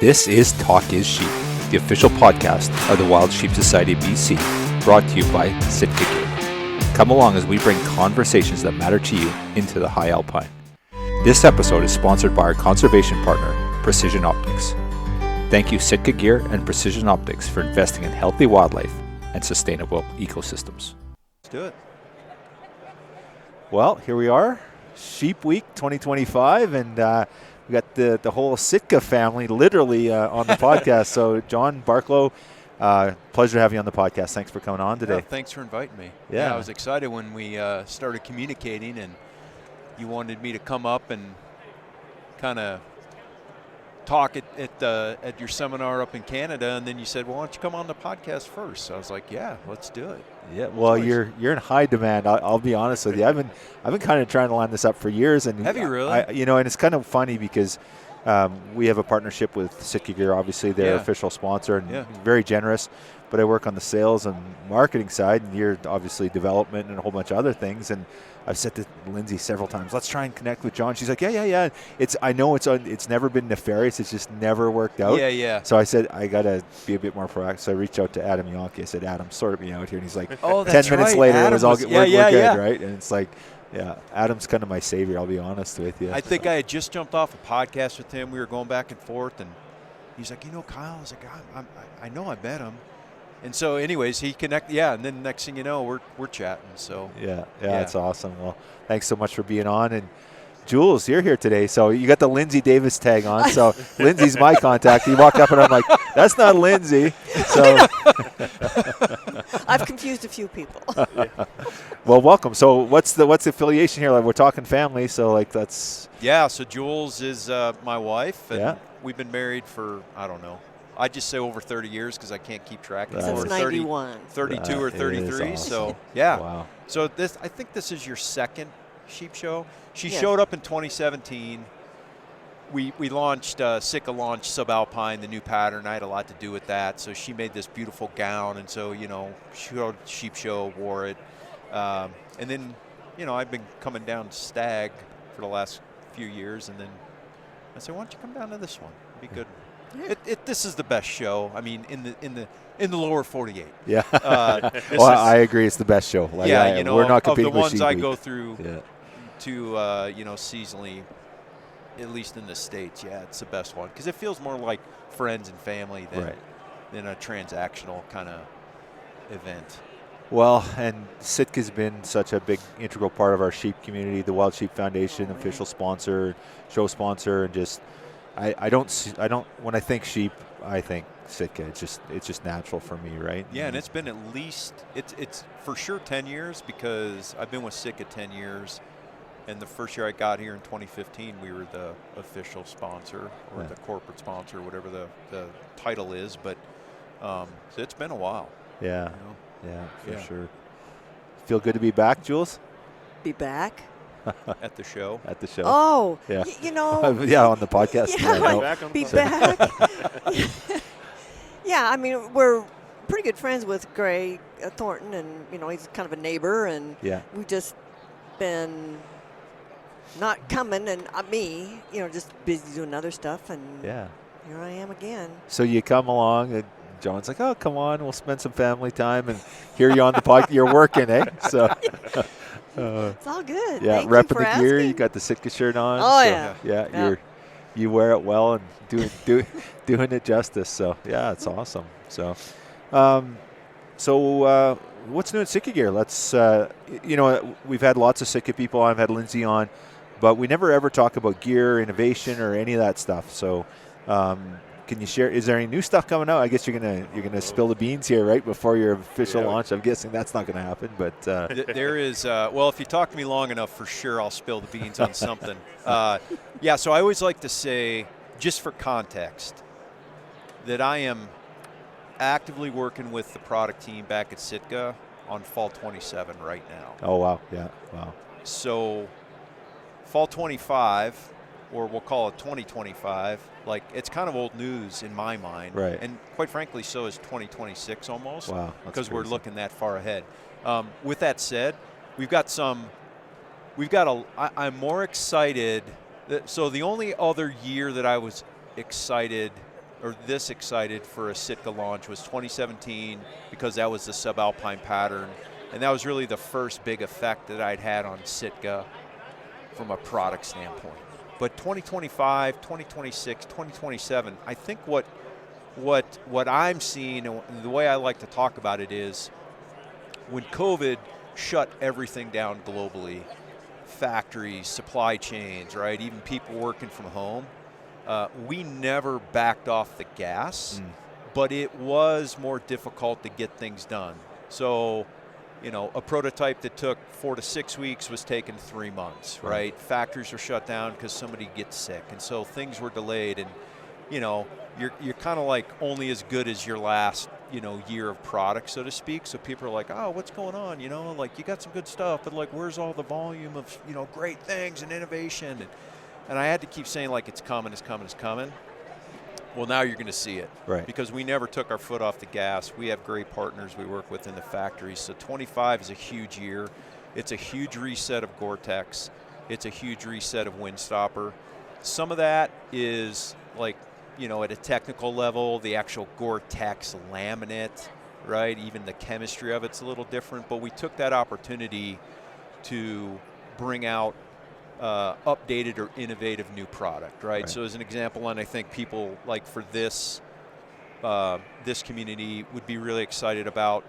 This is Talk is Sheep, the official podcast of the Wild Sheep Society of BC, brought to you by Sitka Gear. Come along as we bring conversations that matter to you into the high alpine. This episode is sponsored by our conservation partner, Precision Optics. Thank you, Sitka Gear and Precision Optics, for investing in healthy wildlife and sustainable ecosystems. Let's do it. Well, here we are, Sheep Week 2025, and we got the whole Sitka family literally on the podcast. So, John Barklow, pleasure to have you on the podcast. Thanks for coming on today. Yeah, thanks for inviting me. Yeah, I was excited when we started communicating, and you wanted me to come up and kind of talk at your seminar up in Canada, and then you said, well, why don't you come on the podcast first? So I was like, yeah, let's do it. Yeah, well, you're in high demand. I'll be honest with you. I've been kind of trying to line this up for years, and have you really? And it's kind of funny because we have a partnership with Sitka Gear. Obviously, they're official sponsor and very generous. But I work on the sales and marketing side, and you're obviously development and a whole bunch of other things. And I've said to Lindsay several times, let's try and connect with John. She's like, yeah. I know it's never been nefarious. It's just never worked out. Yeah. So I said, I got to be a bit more proactive. So I reached out to Adam Yonke. I said, Adam, sort me out here. And he's like, oh, 10 that's minutes right. later, Adam it was all good. We're good, right? And it's like, yeah, Adam's kind of my savior, I'll be honest with you. I think I had just jumped off a podcast with him. We were going back and forth, and he's like, Kyle, I was like, I know I met him. And so, anyways, he connected, and then next thing you know, we're chatting. So yeah, it's awesome. Well, thanks so much for being on. And Jules, you're here today, so you got the Lindsay Davis tag on. So Lindsay's my contact. He walked up, and I'm like, that's not Lindsay. So I've confused a few people. Well, welcome. So what's the affiliation here? Like, we're talking family, so like that's. Yeah. So Jules is my wife, and yeah. We've been married for I just say over 30 years because I can't keep track. Since 91. 32 or 33. Awesome. So, yeah. Wow. So I think this is your second sheep show. She Yes. showed up in 2017. We launched, Sitka launched Subalpine, the new pattern. I had a lot to do with that. So she made this beautiful gown. And so, showed sheep show, wore it. And then, I've been coming down to Stag for the last few years. And then I said, why don't you come down to this one? It'd be good. Yeah. This is the best show. I mean, in the lower 48. Yeah. I agree. It's the best show. Like, we're not competing of the ones with I Sheep go Week. through to seasonally, at least in the States. Yeah, it's the best one because it feels more like friends and family than a transactional kind of event. Well, and Sitka's been such a big integral part of our sheep community. The Wild Sheep Foundation, official sponsor, show sponsor, and just I don't when I think sheep, I think Sitka. It's just natural for me, right? Yeah, and it's been at least it's for sure 10 years because I've been with Sitka 10 years, and the first year I got here in 2015, we were the official sponsor or the corporate sponsor, whatever the title is. But so it's been a while. Yeah, for sure. Feel good to be back, Jules? Be back. At the show. Oh, yeah. Yeah, on the podcast. Be back. Yeah, I mean, we're pretty good friends with Gray Thornton, and, he's kind of a neighbor, and we've just been not coming, and me, just busy doing other stuff, and here I am again. So you come along, and John's like, oh, come on, we'll spend some family time, and here you're on the podcast. You're working, eh? So. It's all good. Yeah, Thank repping you for the gear. asking. You got the Sitka shirt on. Oh, so, you wear it well and doing it justice. So yeah, it's awesome. So, what's new at Sitka Gear? Let's we've had lots of Sitka people. I've had Lindsay on, but we never ever talk about gear, innovation, or any of that stuff. So. Can you share? Is there any new stuff coming out? I guess you're gonna spill the beans here right before your official launch. I'm guessing that's not gonna happen, but there is. Well, if you talk to me long enough, for sure I'll spill the beans on something. So I always like to say, just for context, that I am actively working with the product team back at Sitka on Fall 27 right now. Oh wow, yeah, wow. So Fall 25. Or we'll call it 2025, like it's kind of old news in my mind. Right. And quite frankly, so is 2026 almost. Wow. Because we're looking that far ahead. With that said, I'm more excited. So the only other year that I was excited or this excited for a Sitka launch was 2017, because that was the subalpine pattern, and that was really the first big effect that I'd had on Sitka from a product standpoint. But 2025, 2026, 2027, I think what I'm seeing, and the way I like to talk about it is, when COVID shut everything down globally, factories, supply chains, right, even people working from home, we never backed off the gas, but it was more difficult to get things done. So, a prototype that took 4 to 6 weeks was taking 3 months, right? Factories were shut down because somebody gets sick, and so things were delayed. And you're kind of like only as good as your last year of product, so to speak. So people are like, oh, what's going on? Like, you got some good stuff, but like, where's all the volume of great things and innovation? And I had to keep saying, like, it's coming, it's coming, it's coming. Well, now you're going to see it, right? Because we never took our foot off the gas. We have great partners we work with in the factories. So 25 is a huge year. It's a huge reset of Gore-Tex. It's a huge reset of Windstopper. Some of that is like, at a technical level, the actual Gore-Tex laminate, right? Even the chemistry of it's a little different. But we took that opportunity to bring out updated or innovative new product, right? So as an example, and I think people like for this community would be really excited about,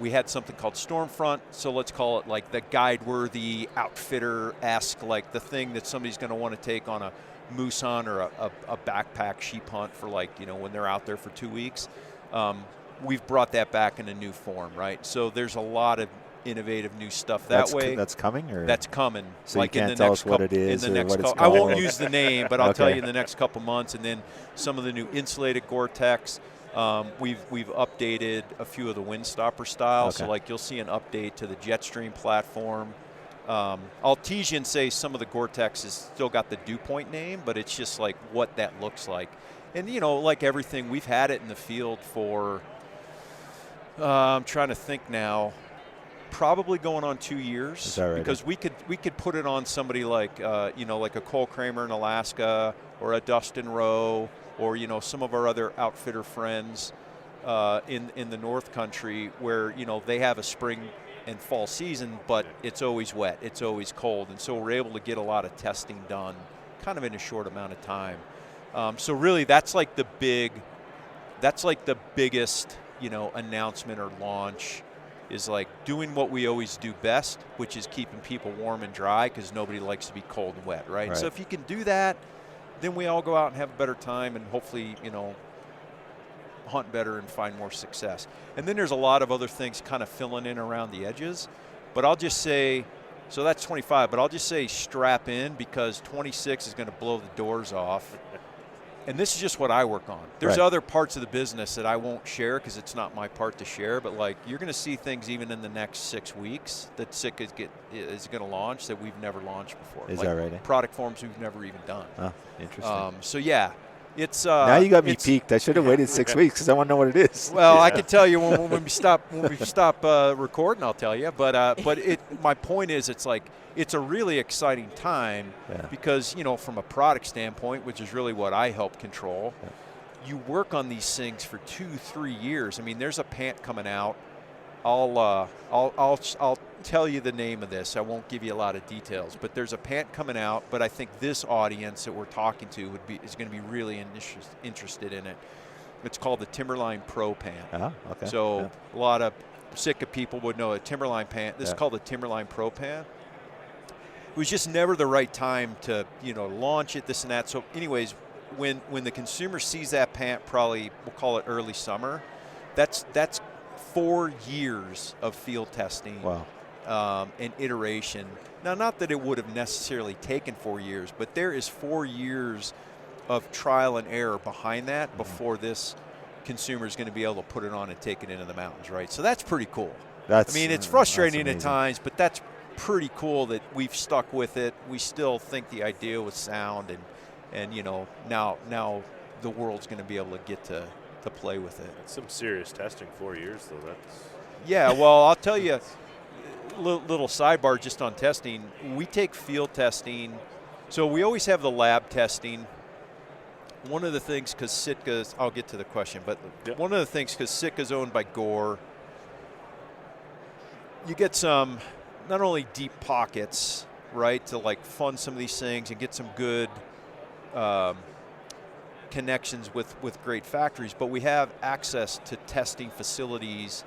we had something called Stormfront, so let's call it like the guide-worthy outfitter-esque, like the thing that somebody's going to want to take on a moose hunt or a backpack sheep hunt for, like, when they're out there for 2 weeks. We've brought that back in a new form, right? So there's a lot of innovative new stuff That's coming, or that's coming. So like you can't tell us what it is or what it's called. I won't use the name, but I'll tell you in the next couple months. And then some of the new insulated Gore-Tex. We've updated a few of the Windstopper styles. So like you'll see an update to the Jetstream platform. I'll tease you and say some of the Gore-Tex has still got the Dew Point name, but it's just like what that looks like. And like everything, we've had it in the field for, I'm trying to think now, probably going on 2 years. Is that right? Because we could put it on somebody like like a Cole Kramer in Alaska, or a Dustin Rowe, or some of our other outfitter friends in the North Country, where they have a spring and fall season, but it's always wet, it's always cold, and so we're able to get a lot of testing done kind of in a short amount of time. So really, that's like the biggest announcement or launch, is like doing what we always do best, which is keeping people warm and dry, because nobody likes to be cold and wet, right? So if you can do that, then we all go out and have a better time, and hopefully, hunt better and find more success. And then there's a lot of other things kind of filling in around the edges. But I'll just say, so that's 25, but I'll just say strap in, because 26 is going to blow the doors off. And this is just what I work on. There's other parts of the business that I won't share because it's not my part to share, but like you're going to see things even in the next 6 weeks that Sitka is going to launch that we've never launched before. Is like that right? Product forms we've never even done. Oh, interesting. So yeah, it's now you got me peaked. I should have waited 6 weeks because I want to know what it is. Well, I can tell you when we stop recording, I'll tell you. But my point is, it's a really exciting time because from a product standpoint, which is really what I help control, you work on these things for 2-3 years. I mean, there's a pant coming out. I'll tell you the name of this. I won't give you a lot of details, but there's a pant coming out. But I think this audience that we're talking to is going to be really interested in it. It's called the Timberline Pro pant. Okay. So a lot of Sitka people would know a Timberline pant. This is called the Timberline Pro pant. It was just never the right time to launch it, this and that. So anyways, when the consumer sees that pant, probably we'll call it early summer, that's 4 years of field testing. And iteration. Now, not that it would have necessarily taken 4 years, but there is 4 years of trial and error behind that before this consumer is going to be able to put it on and take it into the mountains, right? So that's pretty cool. It's frustrating at times, but that's pretty cool that we've stuck with it. We still think the idea was sound, and now the world's going to be able to get to play with it. That's some serious testing. 4 years, though. Yeah, well, I'll tell you, little sidebar just on testing. We take field testing. So we always have the lab testing, one of the things, because Sitka's, I'll get to the question, but one of the things, because Sitka's owned by Gore, you get some, not only deep pockets, right, to like fund some of these things and get some good connections with great factories, but we have access to testing facilities,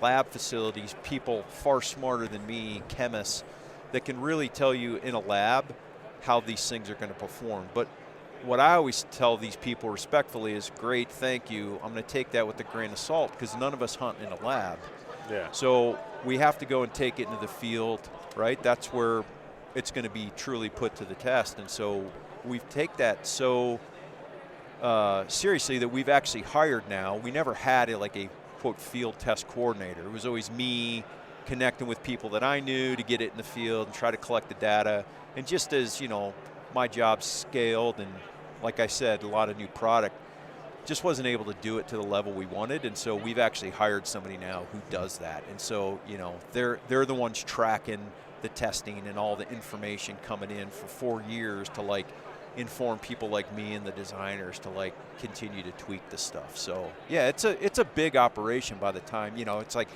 lab facilities, people far smarter than me, chemists, that can really tell you in a lab how these things are going to perform. But what I always tell these people respectfully is, great, thank you. I'm going to take that with a grain of salt, because none of us hunt in a lab. Yeah. So we have to go and take it into the field, right? That's where it's going to be truly put to the test. And so we take that so seriously that we've actually hired now. We never had like a, quote, field test coordinator. It was always me connecting with people that I knew to get it in the field and try to collect the data. And just as, you know, my job scaled and, like I said, a lot of new product, just wasn't able to do it to the level we wanted. And so we've actually hired somebody now who does that. And so, you know, they're the ones tracking the testing and all the information coming in for 4 years to like inform people like me and the designers to like continue to tweak the stuff. So yeah, it's a big operation by the time, you know, it's like,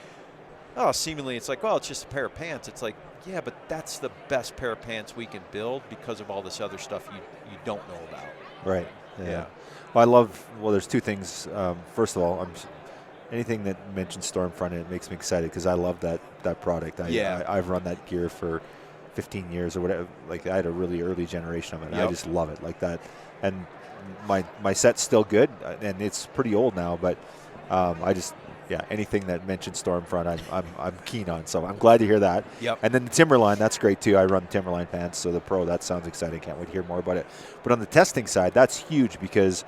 oh, seemingly it's like, well, it's just a pair of pants. It's like, yeah, but that's the best pair of pants we can build because of all this other stuff you don't know about. Right. Yeah. Well, there's two things. First of all, anything that mentions Stormfront, it makes me excited because I love that product. I've run that gear for 15 years or whatever. Like, I had a really early generation of it. Yep. I just love it like that. And my set's still good, and it's pretty old now, but anything that mentions Stormfront, I'm keen on. So I'm glad to hear that. Yep. And then the Timberline, that's great too. I run Timberline pants, so the Pro, that sounds exciting. Can't wait to hear more about it. But on the testing side, that's huge because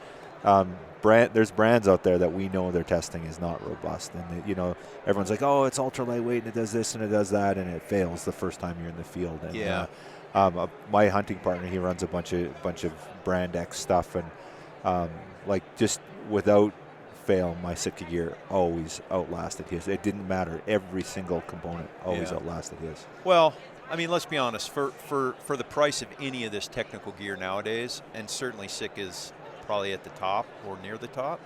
there's brands out there that we know their testing is not robust, and you know, everyone's like, oh, it's ultra lightweight and it does this and it does that, and it fails the first time you're in the field. And my hunting partner, he runs a bunch of brand X stuff, and just without fail, my Sitka Gear always outlasted his. It didn't matter. Every single component always outlasted his. Well, I mean, let's be honest. For the price of any of this technical gear nowadays, and certainly Sitka's probably at the top or near the top,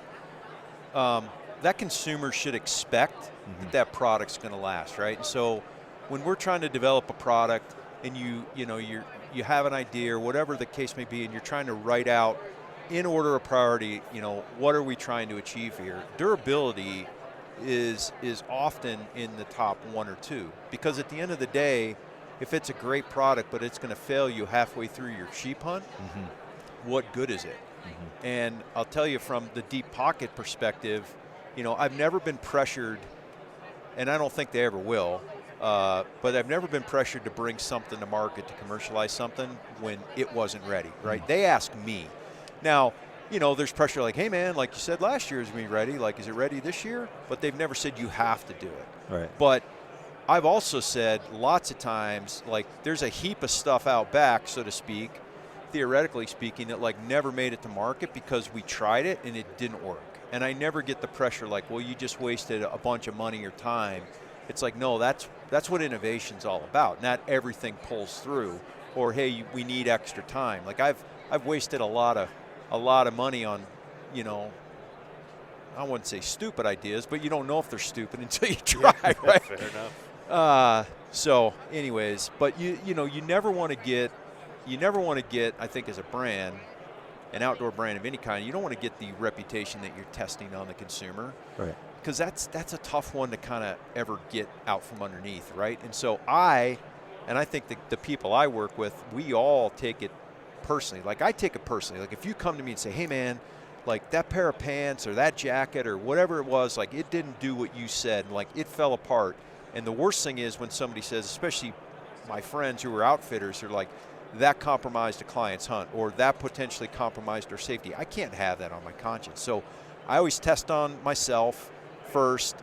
that consumer should expect that product's going to last, right? And so when we're trying to develop a product and you have an idea or whatever the case may be, and you're trying to write out in order of priority, you know, what are we trying to achieve here? Durability is often in the top 1 or 2, because at the end of the day, if it's a great product but it's going to fail you halfway through your sheep hunt, what good is it? And I'll tell you, from the deep pocket perspective, you know, I've never been pressured, and I don't think they ever will, but I've never been pressured to bring something to market, to commercialize something when it wasn't ready, right? They ask me. Now, you know, there's pressure like, hey, man, like you said last year, is going to be ready. Like, is it ready this year? But they've never said you have to do it. Right. But I've also said lots of times, like, there's a heap of stuff out back, so to speak, theoretically speaking, that, like, never made it to market because we tried it and it didn't work. And I never get the pressure like, well, you just wasted a bunch of money or time. It's like, no, that's what innovation's all about. Not everything pulls through. Or, hey, we need extra time. Like, I've wasted a lot of money on, you know, I wouldn't say stupid ideas, but you don't know if they're stupid until you try, right? Fair enough. So anyways, but you never want to get, I think, as a brand, an outdoor brand of any kind, you don't want to get the reputation that you're testing on the consumer. Right. Because that's a tough one to kind of ever get out from underneath, right? And so I think the people I work with, we all take it personally. Like, I take it personally. Like, if you come to me and say, hey, man, like, that pair of pants or that jacket or whatever it was, like, it didn't do what you said, and, like, it fell apart. And the worst thing is when somebody says, especially my friends who are outfitters, are like, that compromised a client's hunt, or that potentially compromised their safety. I can't have that on my conscience. So I always test on myself first,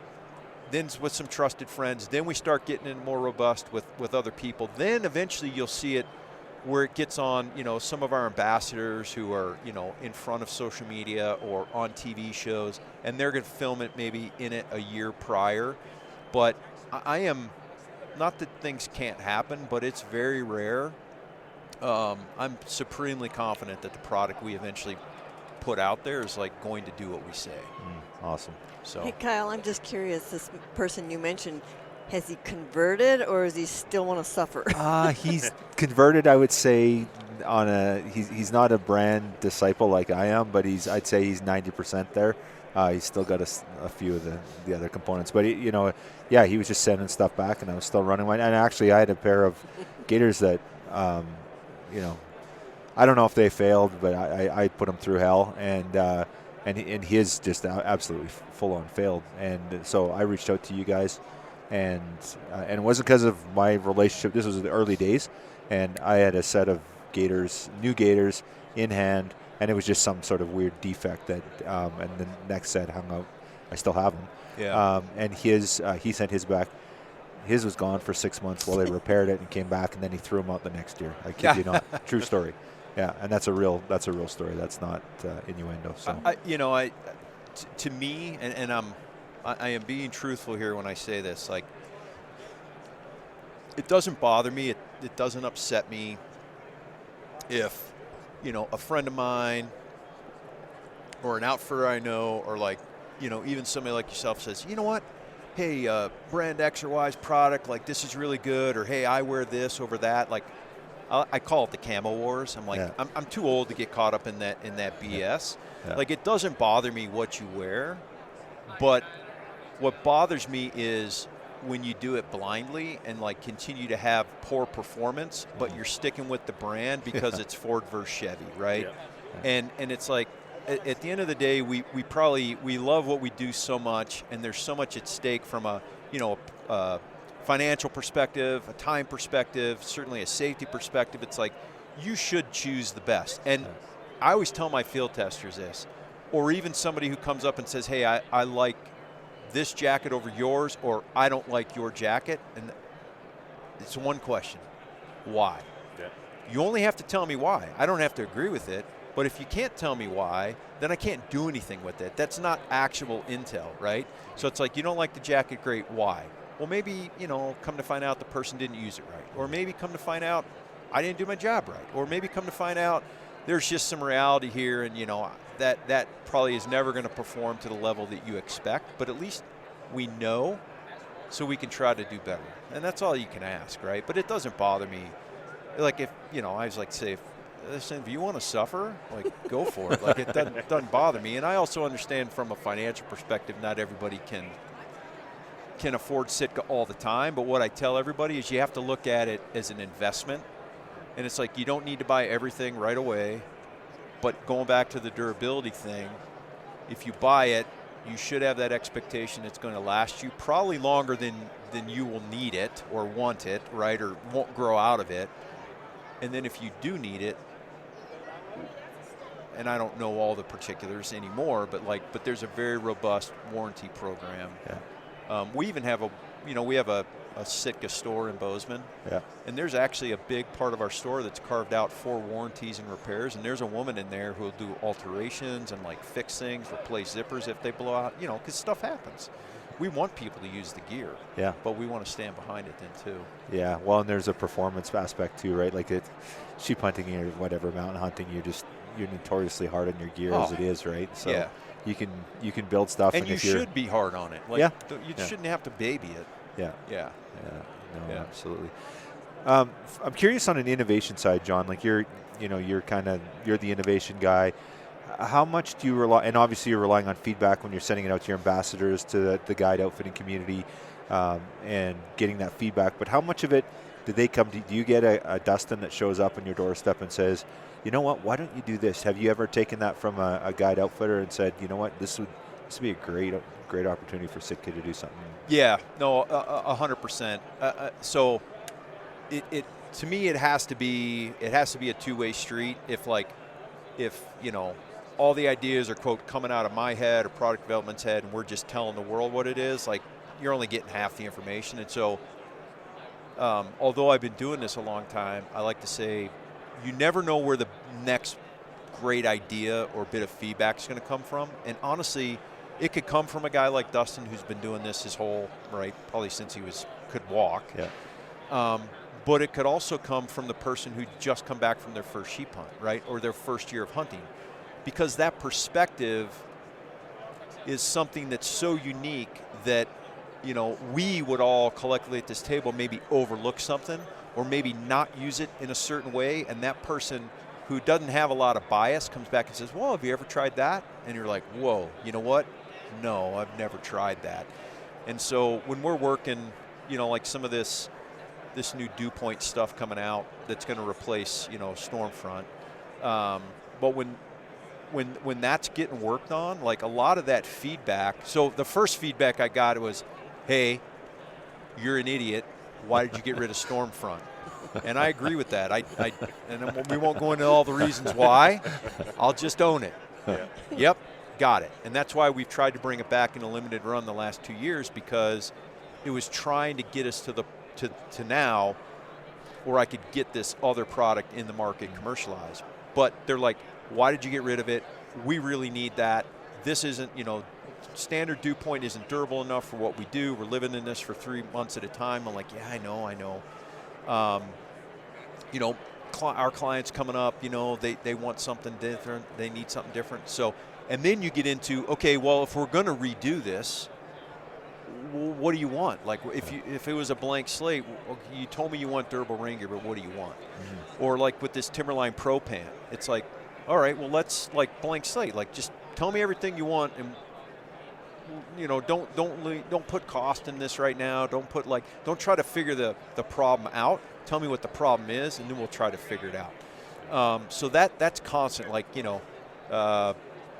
then with some trusted friends. Then we start getting it more robust with other people. Then eventually you'll see it where it gets on, you know, some of our ambassadors who are, you know, in front of social media or on TV shows, and they're going to film it maybe in it a year prior. But I am, not that things can't happen, but it's very rare. I'm supremely confident that the product we eventually put out there is like going to do what we say. Awesome. So, hey, Kyle, I'm just curious. This person you mentioned, has he converted, or does he still want to suffer? He's converted, I would say. He's not a brand disciple like I am, but I'd say he's 90% there. He's still got a few of the other components, but he was just sending stuff back, and I was still running mine. And actually, I had a pair of gaiters that, I don't know if they failed, but I put them through hell, and his just absolutely full on failed. And so I reached out to you guys, and it wasn't because of my relationship. This was the early days, and I had a set of new gaiters in hand, and it was just some sort of weird defect that, and the next set hung out. I still have them. yeah. And he sent his back. His was gone for 6 months while they repaired it and came back, and then he threw them out the next year. I kid you not. True story. Yeah, and that's a real story. That's not innuendo. So to me, and I am being truthful here when I say this. Like, it doesn't bother me. It doesn't upset me if, a friend of mine or an outfitter I know, or like, even somebody like yourself says, you know what? Hey, brand X or Y's product, like, this is really good, or hey, I wear this over that. Like, I call it the camo wars. I'm like, I'm too old to get caught up in that BS. Yeah. Like, it doesn't bother me what you wear, but what bothers me is when you do it blindly and like continue to have poor performance, but you're sticking with the brand because it's Ford versus Chevy, right? Yeah. And it's like, at the end of the day, we love what we do so much, and there's so much at stake from a financial perspective, a time perspective, certainly a safety perspective. It's like, you should choose the best. And I always tell my field testers this, or even somebody who comes up and says, hey, I like this jacket over yours, or I don't like your jacket. And it's one question: why? Yeah. You only have to tell me why. I don't have to agree with it. But if you can't tell me why, then I can't do anything with it. That's not actual intel, right? So it's like, you don't like the jacket, great, why? Well, maybe, come to find out the person didn't use it right. Or maybe come to find out I didn't do my job right. Or maybe come to find out there's just some reality here, and, that probably is never going to perform to the level that you expect. But at least we know, so we can try to do better. And that's all you can ask, right? But it doesn't bother me. Like, if, I always like to say, listen, if you want to suffer, like, go for it. Like, it doesn't bother me. And I also understand from a financial perspective, not everybody can afford Sitka all the time. But what I tell everybody is you have to look at it as an investment. And it's like, you don't need to buy everything right away. But going back to the durability thing, if you buy it, you should have that expectation it's going to last you probably longer than you will need it or want it, right, or won't grow out of it. And then if you do need it, and I don't know all the particulars anymore, but there's a very robust warranty program. Yeah. We even have we have a Sitka store in Bozeman. Yeah. And there's actually a big part of our store that's carved out for warranties and repairs. And there's a woman in there who'll do alterations and like fix things, replace zippers if they blow out, because stuff happens. We want people to use the gear. Yeah. But we want to stand behind it then too. Yeah. Well, and there's a performance aspect too, right? Like sheep hunting or whatever, mountain hunting, you're notoriously hard on your gear as it is, right? So yeah. you can build stuff, and you should be hard on it. Like, you shouldn't have to baby it. Yeah. Yeah. No, absolutely. I'm curious on an innovation side, John. Like you're the innovation guy. How much do you rely? And obviously, you're relying on feedback when you're sending it out to your ambassadors, to the guide outfitting community, and getting that feedback. But how much of it did they come to? Do you get a Dustin that shows up on your doorstep and says, "You know what? Why don't you do this?" Have you ever taken that from a guide outfitter and said, "You know what? This would be a great opportunity for Sitka to do something"? Yeah, no, 100%. So, it to me it has to be a two-way street. If all the ideas are quote coming out of my head or product development's head, and we're just telling the world what it is, like you're only getting half the information. And so, although I've been doing this a long time, I like to say, you never know where the next great idea or bit of feedback is going to come from. And honestly, it could come from a guy like Dustin who's been doing this his whole, probably since he could walk. Yeah. But it could also come from the person who just come back from their first sheep hunt, right, or their first year of hunting. because that perspective is something that's so unique that, you know, we would all collectively at this table maybe overlook something or maybe not use it in a certain way, and that person who doesn't have a lot of bias comes back and says, well, have you ever tried that? And you're like, whoa, you know what? No, I've never tried that. And so when we're working, you know, like some of this new dew point stuff coming out that's going to replace, you know, Stormfront. But when that's getting worked on, like a lot of that feedback. So the first feedback I got was, hey, you're an idiot. Why did you get rid of Stormfront? And I agree with that. And we won't go into all the reasons why. I'll just own it. Yeah. Yep, got it. And that's why we've tried to bring it back in a limited run the last 2 years, because it was trying to get us to now where I could get this other product in the market commercialized. But they're like, why did you get rid of it? We really need that. This isn't, you know, standard dew point isn't durable enough for what we do. We're living in this for 3 months at a time. I'm like, yeah, I know. You know, our clients coming up, you know, they want something different. They need something different. So, and then you get into, okay, well, if we're going to redo this, what do you want? Like, if it was a blank slate, you told me you want durable rain gear, but what do you want? Mm-hmm. Or like with this Timberline Pro Pant, it's like, all right, well, let's like blank slate. Like, just tell me everything you want, and you know, don't put cost in this right now. Don't try to figure the problem out. Tell me what the problem is, and then we'll try to figure it out. So that's constant. Like, you know,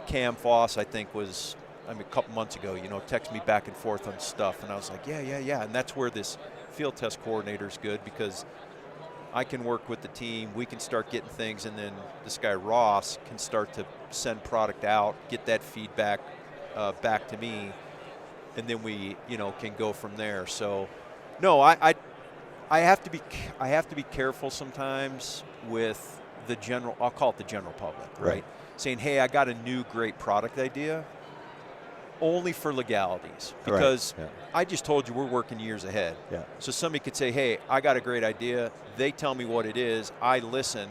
Cam Foss, I think, was, a couple months ago, you know, text me back and forth on stuff, and I was like, yeah. And that's where this field test coordinator is good, because I can work with the team. We can start getting things, and then this guy Ross can start to send product out, get that feedback back to me, and then we, you know, can go from there. So, no, I have to be careful sometimes with the general. I'll call it the general public, right? Saying, hey, I got a new great product idea. Only for legalities, because I just told you we're working years ahead. Yeah. So somebody could say, hey, I got a great idea. They tell me what it is. I listen.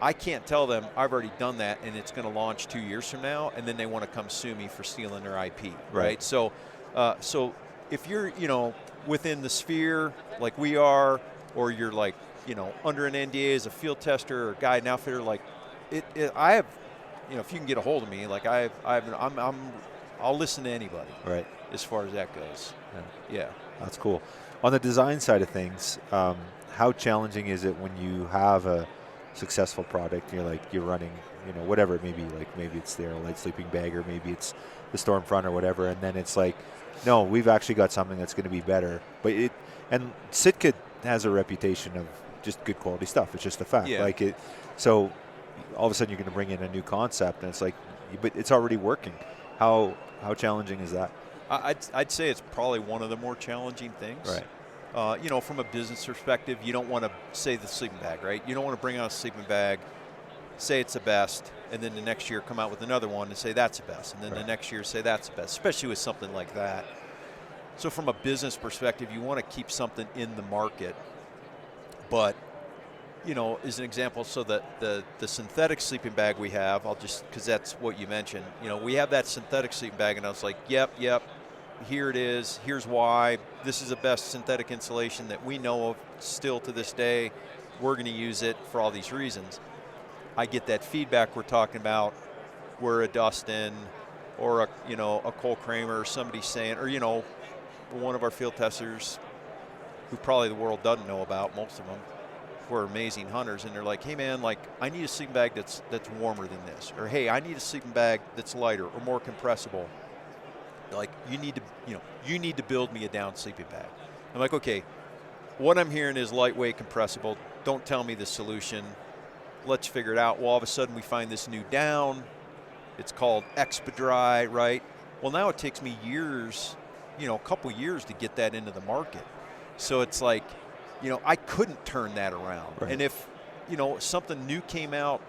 I can't tell them I've already done that and it's going to launch 2 years from now, and then they want to come sue me for stealing their IP, right? So if you're, you know, within the sphere like we are, or you're like, you know, under an NDA as a field tester or guide and outfitter, like I have, you know, if you can get a hold of me, like I'll listen to anybody. Right. As far as that goes. Yeah. That's cool. On the design side of things, how challenging is it when you have a successful product, you're running, you know, whatever it may be, like maybe it's the Aerolite sleeping bag, or maybe it's the Stormfront or whatever, and then it's like, no, we've actually got something that's going to be better. And Sitka has a reputation of just good quality stuff. It's just a fact. Yeah. So all of a sudden you're going to bring in a new concept, and it's like, but it's already working. How challenging is that? I'd say it's probably one of the more challenging things. Right. You know, from a business perspective, you don't want to say the sleeping bag, right? You don't want to bring out a sleeping bag, say it's the best, and then the next year come out with another one and say that's the best, and then the next year say that's the best, especially with something like that. So from a business perspective, you want to keep something in the market. But, you know, as an example, so the synthetic sleeping bag we have, I'll just, because that's what you mentioned, you know, we have that synthetic sleeping bag, and I was like, yep, here it is, here's why, this is the best synthetic insulation that we know of still to this day, we're going to use it for all these reasons. I get that feedback we're talking about, where a Dustin or a Cole Kramer or somebody saying, or, you know, one of our field testers who probably the world doesn't know about, most of them, who are amazing hunters, and they're like, hey man, like, I need a sleeping bag that's warmer than this, or hey, I need a sleeping bag that's lighter or more compressible. Like, you need to build me a down sleeping bag. I'm like, okay, what I'm hearing is lightweight, compressible. Don't tell me the solution. Let's figure it out. Well, all of a sudden we find this new down. It's called Expedry, right? Well, now it takes me years, you know, a couple years to get that into the market. So it's like, you know, I couldn't turn that around. Right. And if, you know, something new came out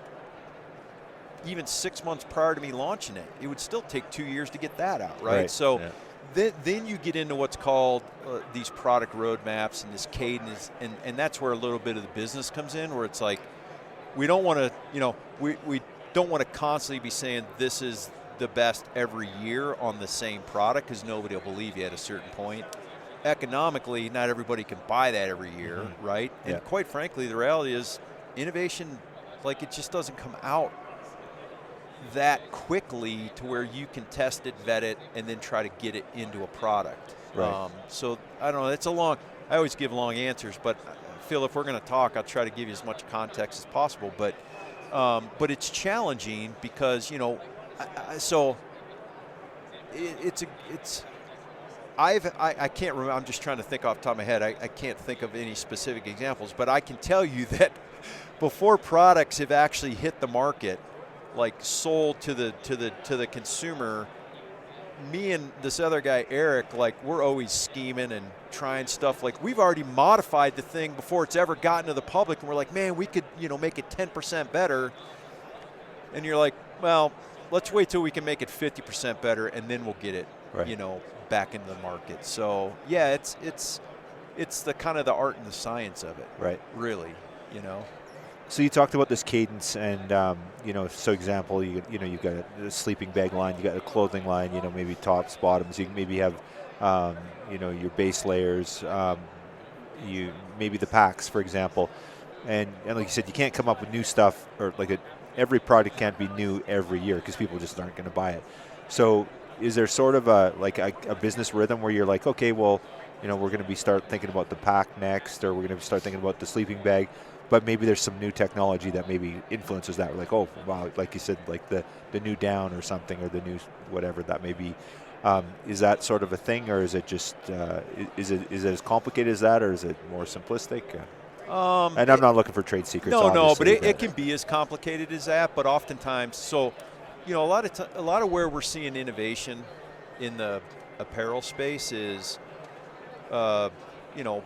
even 6 months prior to me launching it, it would still take 2 years to get that out, right? So then you get into what's called these product roadmaps and this cadence, and that's where a little bit of the business comes in, where it's like, we don't want to, you know, don't want to constantly be saying this is the best every year on the same product, because nobody will believe you at a certain point. Economically, not everybody can buy that every year, right? Yeah. And quite frankly, the reality is innovation, like, it just doesn't come out that quickly to where you can test it, vet it, and then try to get it into a product. Right. So I don't know, it's a long, I always give long answers, but Phil, if we're going to talk, I'll try to give you as much context as possible. But it's challenging because, you know, I can't remember, I'm just trying to think off the top of my head. I can't think of any specific examples, but I can tell you that before products have actually hit the market, like sold to the consumer, me and this other guy, Eric, like, we're always scheming and trying stuff. Like, we've already modified the thing before it's ever gotten to the public, and we're like, man, we could, you know, make it 10% better. And you're like, well, let's wait till we can make it 50% better, and then we'll get it, you know, back into the market. So yeah, it's the kind of the art and the science of it, right? Really, you know. So you talked about this cadence, and you know, so example, you've got a sleeping bag line, you got a clothing line, you know, maybe tops, bottoms. You maybe have, you know, your base layers, you maybe the packs, for example, and like you said, you can't come up with new stuff, or like every product can't be new every year because people just aren't going to buy it. So is there sort of a business rhythm where you're like, okay, well, you know, we're going to start thinking about the pack next, or we're going to start thinking about the sleeping bag, but maybe there's some new technology that maybe influences that. We're like, oh, wow, like you said, like the new down or something, or the new whatever that may be. Is that sort of a thing, or is it just is it as complicated as that, or is it more simplistic? And I'm not looking for trade secrets. No, but it can be as complicated as that. But oftentimes, so, you know, a lot of where we're seeing innovation in the apparel space is, you know,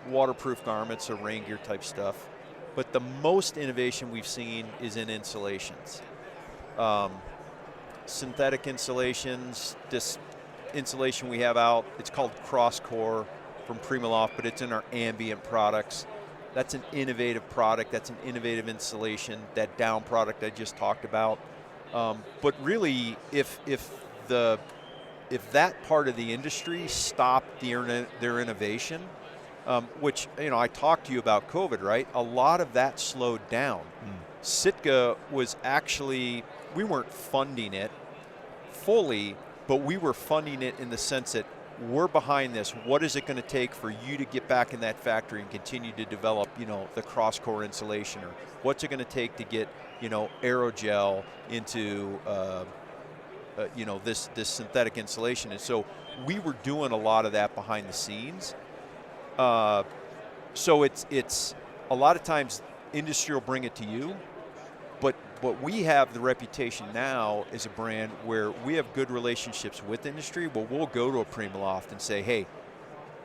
waterproof garments or rain gear type stuff. But the most innovation we've seen is in insulations. Synthetic insulations, this insulation we have out, it's called Cross-Core from Primaloft, but it's in our ambient products. That's an innovative product. That's an innovative insulation. That down product I just talked about. But really, if that part of the industry stopped their innovation, which, you know, I talked to you about COVID, right? A lot of that slowed down. Sitka was actually, we weren't funding it fully, but we were funding it in the sense that we're behind this. What is it going to take for you to get back in that factory and continue to develop, you know, the cross-core insulation? Or what's it going to take to get, you know, aerogel into, you know, this synthetic insulation? And so we were doing a lot of that behind the scenes. So it's a lot of times industry will bring it to you, but we have the reputation now as a brand where we have good relationships with industry. Well, we'll go to a Primaloft and say, hey,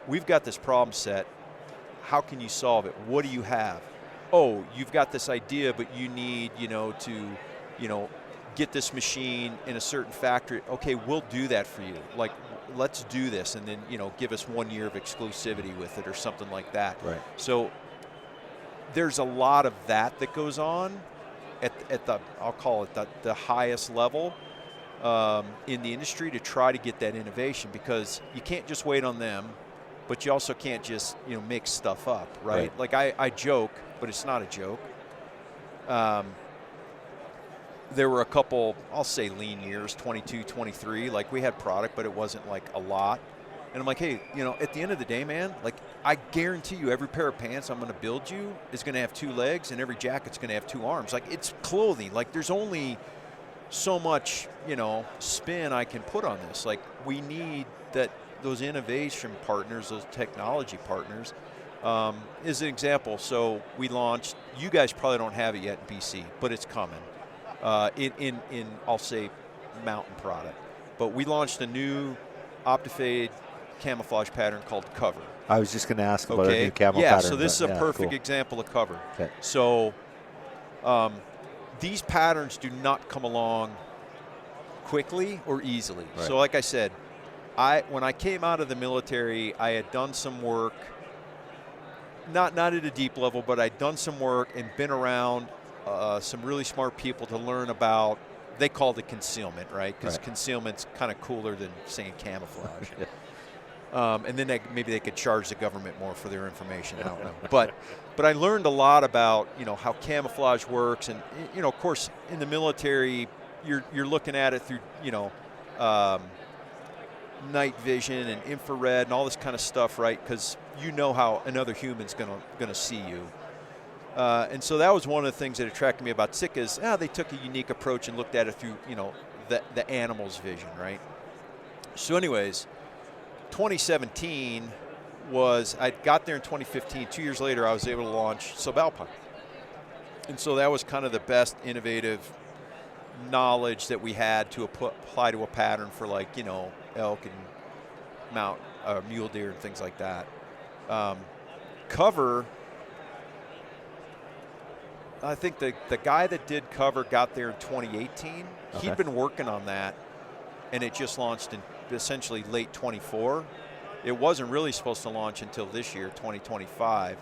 we've got this problem set. How can you solve it? What do you have? Oh, you've got this idea, but you need, you know, to, you know, get this machine in a certain factory. Okay, we'll do that for you. Like, let's do this, and then, you know, give us 1 year of exclusivity with it or something like that. Right. So there's a lot of that goes on at the, I'll call it the highest level in the industry to try to get that innovation, because you can't just wait on them, but you also can't just, you know, make stuff up, right? Like I joke, but it's not a joke. There were a couple, I'll say lean years, 22, 23, like we had product, but it wasn't like a lot. And I'm like, hey, you know, at the end of the day, man, like, I guarantee you every pair of pants I'm going to build you is going to have 2 legs, and every jacket's going to have 2 arms. Like, it's clothing. Like, there's only so much, you know, spin I can put on this. Like, we need those innovation partners, those technology partners. As an example, so we launched, you guys probably don't have it yet in BC, but it's coming. In I'll say mountain product. But we launched a new Optifade camouflage pattern called Cover. I was just going to ask about a new camo pattern. Yeah, so this is a perfect example of Cover. Okay. So these patterns do not come along quickly or easily. Right. So like I said, when I came out of the military, I had done some work, not at a deep level, but I'd done some work and been around some really smart people to learn about, they called it concealment, right? Because concealment's kind of cooler than saying camouflage. And then maybe they could charge the government more for their information. I don't know. But I learned a lot about, how camouflage works. And, of course, in the military, you're looking at it through, night vision and infrared and all this kind of stuff, right? Because you know how another human's gonna see you. And so that was one of the things that attracted me about Sitka is they took a unique approach and looked at it through, the animal's vision, right? So anyways, 2017 I got there in 2015. 2 years later, I was able to launch subalpine. And so that was kind of the best innovative knowledge that we had to apply to a pattern for elk and mule deer and things like that. Cover, I think the guy that did cover got there in 2018. Okay. He'd been working on that, and it just launched in essentially late 24. It wasn't really supposed to launch until this year, 2025,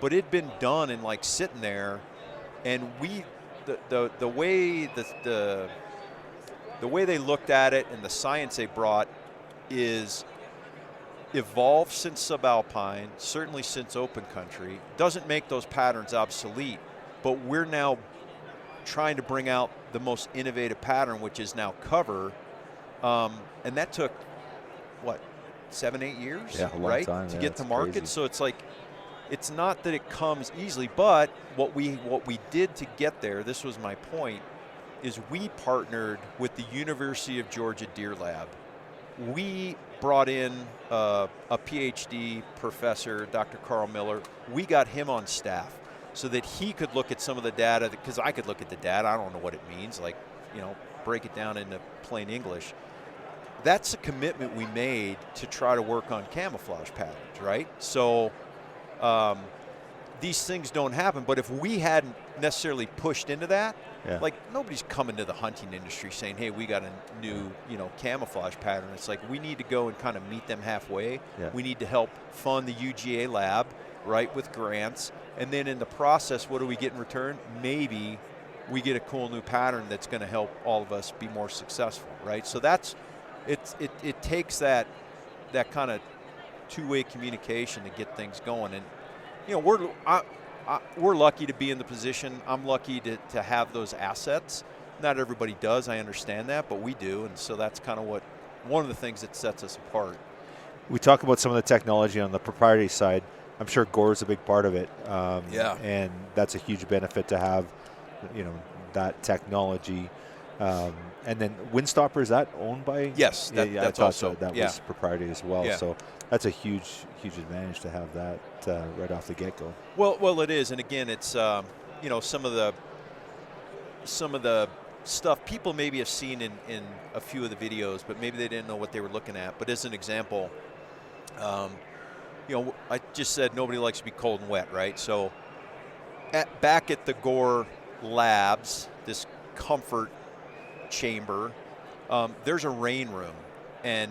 but it'd been done and sitting there, and the way they looked at it and the science they brought is evolved since subalpine, certainly since open country. Doesn't make those patterns obsolete, but we're now trying to bring out the most innovative pattern, which is now cover. And that took, 7-8 years? Yeah, a long right? time. To get to market. Crazy. So it's not that it comes easily, but what we did to get there, this was my point, is we partnered with the University of Georgia Deer Lab. We brought in a PhD professor, Dr. Carl Miller. We got him on staff so that he could look at some of the data, because I could look at the data. I don't know what it means, break it down into plain English. That's a commitment we made to try to work on camouflage patterns, right? So these things don't happen, but if we hadn't necessarily pushed into that, nobody's coming to the hunting industry saying, hey, we got a new, camouflage pattern. It's we need to go and kind of meet them halfway. Yeah. We need to help fund the UGA lab, right, with grants. And then in the process, what do we get in return? Maybe we get a cool new pattern that's going to help all of us be more successful, right? So it takes that kind of two-way communication to get things going. And, we're lucky to be in the position. I'm lucky to have those assets. Not everybody does, I understand that, but we do. And so that's kind of one of the things that sets us apart. We talk about some of the technology on the proprietary side. I'm sure gore is a big part of it. And that's a huge benefit to have, that technology. And then Windstopper, is that owned by? Yes, that's also. That was proprietary as well. Yeah. So that's a huge advantage to have that right off the get-go. Well, it is, and again, it's some of the stuff people maybe have seen in a few of the videos, but maybe they didn't know what they were looking at. But as an example, I just said nobody likes to be cold and wet, right? So back at the Gore Labs, this comfort chamber, there's a rain room, and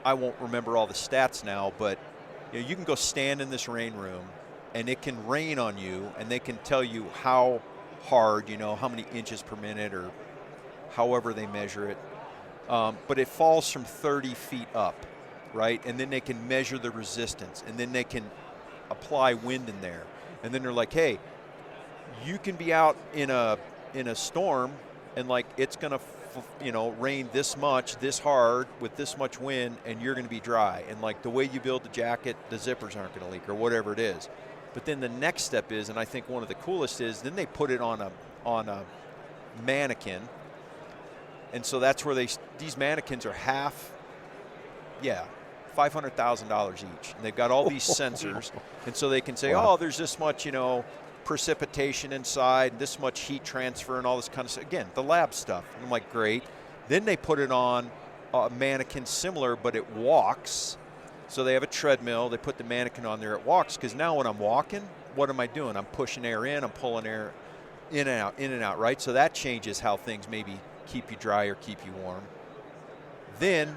I won't remember all the stats now, but you can go stand in this rain room and it can rain on you, and they can tell you how hard, how many inches per minute or however they measure it, but it falls from 30 feet up, right? And then they can measure the resistance, and then they can apply wind in there, and then they're like, hey, you can be out in a storm and it's going to rain this much, this hard, with this much wind, and you're going to be dry. And the way you build the jacket, the zippers aren't going to leak or whatever it is. But then the next step is, and I think one of the coolest is, then they put it on a mannequin. And so that's where these mannequins are $500,000 each. And they've got all these sensors. And so they can say, wow, there's this much, precipitation inside, this much heat transfer and all this kind of stuff. Again, the lab stuff. And I'm like, great. Then they put it on a mannequin similar, but it walks. So they have a treadmill. They put the mannequin on there. It walks, because now when I'm walking, what am I doing? I'm pushing air in. I'm pulling air in and out, right? So that changes how things maybe keep you dry or keep you warm. Then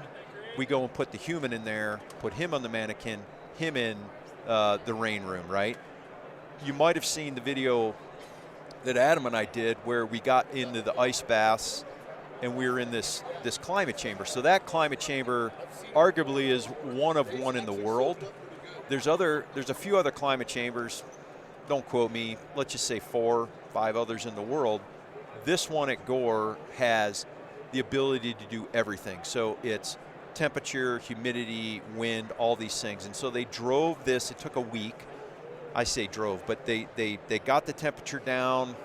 we go and put the human in there, put him on the mannequin, him in the rain room, right? You might have seen the video that Adam and I did where we got into the ice baths and we were in this climate chamber. So that climate chamber arguably is one of one in the world. There's a few other climate chambers, don't quote me, let's just say 4, 5 others in the world. This one at Gore has the ability to do everything. So it's temperature, humidity, wind, all these things. And so they drove this, it took a week. I say drove, but they got the temperature down.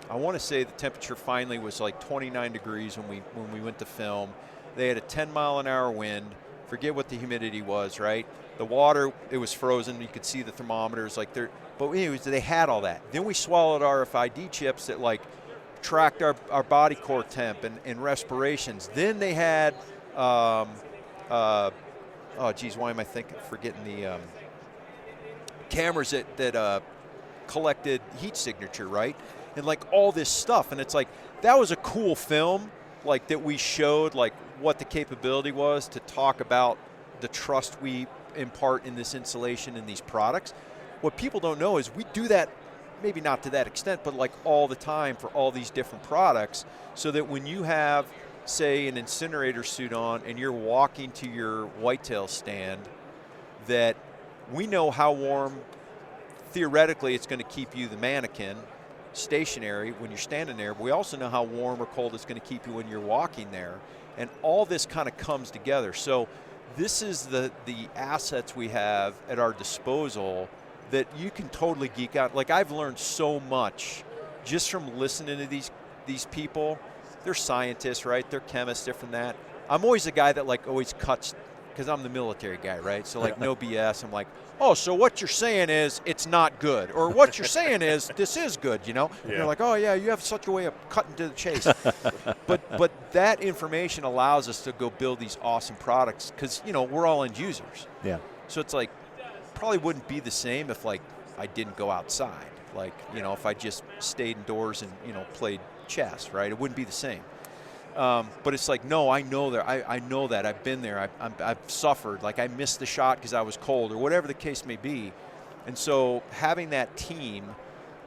I want to say the temperature finally was like 29 degrees when we went to film. They had a 10-mile-an-hour wind. Forget what the humidity was, right? The water, it was frozen. You could see the thermometers like there. But anyways, they had all that. Then we swallowed RFID chips that like tracked our body core temp and respirations. Then they had, oh geez, why am I forgetting the cameras that collected heat signature, right? And like all this stuff, and it's like that was a cool film, like that we showed like what the capability was to talk about the trust we impart in this installation and these products. What people don't know is we do that, maybe not to that extent, but like all the time for all these different products, so that when you have, say, an incinerator suit on and you're walking to your whitetail stand, that we know how warm theoretically it's going to keep you, the mannequin, stationary when you're standing there, but we also know how warm or cold it's going to keep you when you're walking there. And all this kind of comes together. So this is the assets we have at our disposal that you can totally geek out. Like I've learned so much just from listening to these people. They're scientists, right? They're chemists, different than that. I'm always the guy that like always cuts, because I'm the military guy, right? So like no BS. I'm like, oh, so what you're saying is it's not good, or what you're saying is this is good, you know? Yeah. You're like, oh yeah, you have such a way of cutting to the chase. but that information allows us to go build these awesome products because, you know, we're all end users. Yeah. So it's like, probably wouldn't be the same if like I didn't go outside. Like, you know, if I just stayed indoors and, you know, played chess, right? It wouldn't be the same. But it's like, no, I know that. I know that. I've been there. I've suffered. Like I missed the shot because I was cold or whatever the case may be. And so having that team,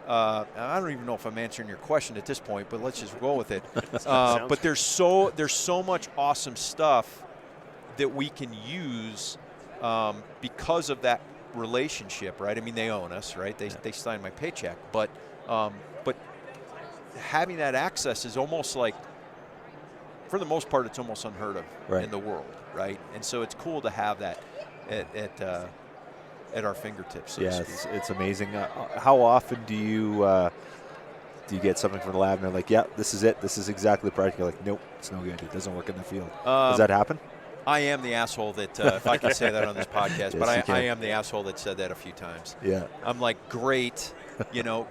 I don't even know if I'm answering your question at this point, but let's just go with it. But there's so much awesome stuff that we can use because of that relationship, right? I mean, they own us, right? They sign my paycheck, but having that access is almost like, for the most part, it's almost unheard of in the world, right? And so it's cool to have that at our fingertips. So it's amazing. How often do you get something from the lab and they're like, yeah, this is it. This is exactly the product. You're like, nope, it's no good. It doesn't work in the field. Does that happen? I am the asshole that, if I can say that on this podcast, but I am the asshole that said that a few times. Yeah. I'm like, great,